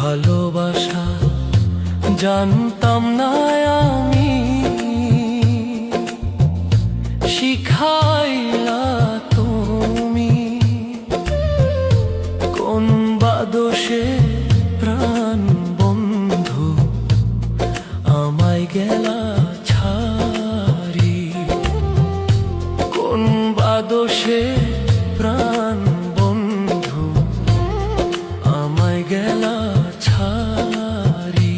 ভালোবাসা জানতাম না আমি, শিখাইলা তুমি। কোন বা দোষে প্রাণ বন্ধু আমায় গেলা ছাড়ি, কোন বা দোষে প্রাণ বন্ধু আমায় গেলা ছাড়ি।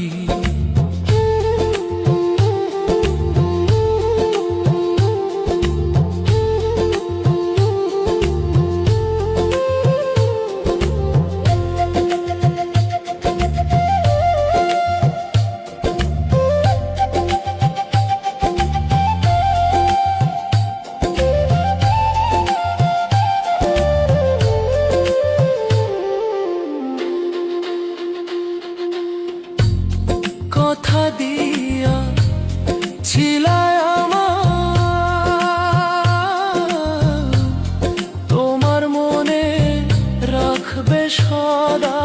কথা দিয়া ছিলায় আমার, তোমার মনে রাখবে সদা।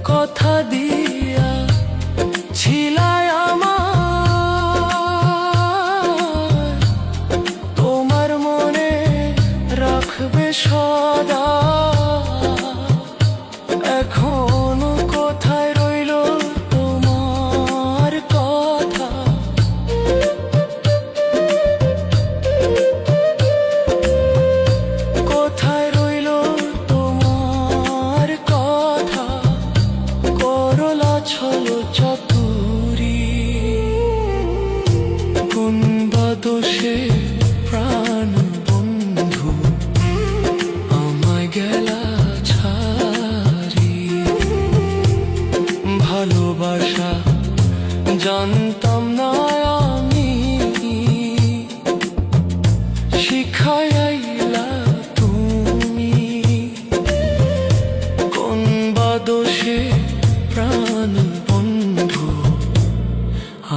কথা দিয়া ছিলায় আমার, তোমার মনে রাখবে সদা। এখন কোথায় রইল তোমার কথা, কোথায় রইল তোমার কথা। করলা ছলো চাতুরি, কোন বা দোষে প্রাণ বন্ধু আমায় গেলা ছাড়ি। ভালোবাসা জানতাম না আমি, শিখাইলা তুমি। কোন বা দোষে প্রাণ বন্ধু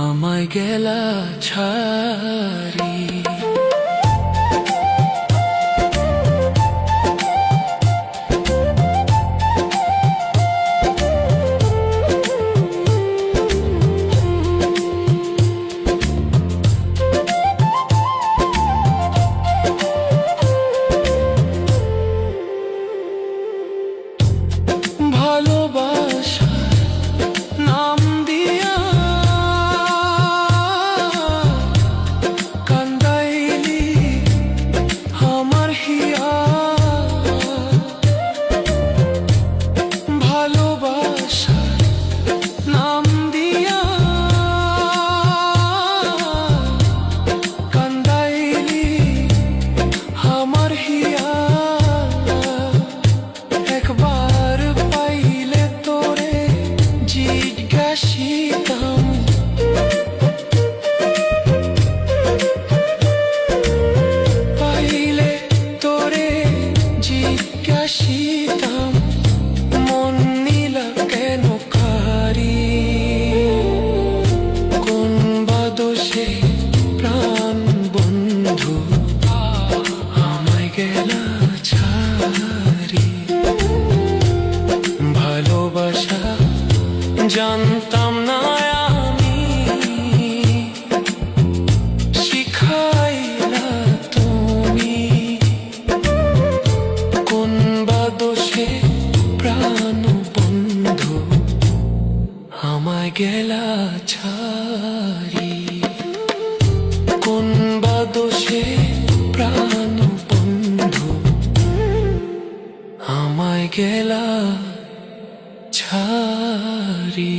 আমায় গেলা ছাড়ি। ভালোবাসার নাম দিয়া কান্দাইলি আমার হিয়া। ভালোবাসার নাম দিয়া কান্দাইলি আমার হিয়া। একবার পাইলে তোরে জিজ্ঞাসিতাম, পাইলে তোরে জিজ্ঞাসিতাম, মন নিলা কেন কারি। কোন বা দোষে প্রাণ বন্ধু আমায় গেলা ছাড়ি। ভালোবাসা জানতাম না আমি, শিখাইলা তুমি। কোন বা দোষে প্রাণ বন্ধু আমায় গেলা ছাড়ি। কোন বা দোষে প্রাণ বন্ধু আমায় গেলা ছাড়ি।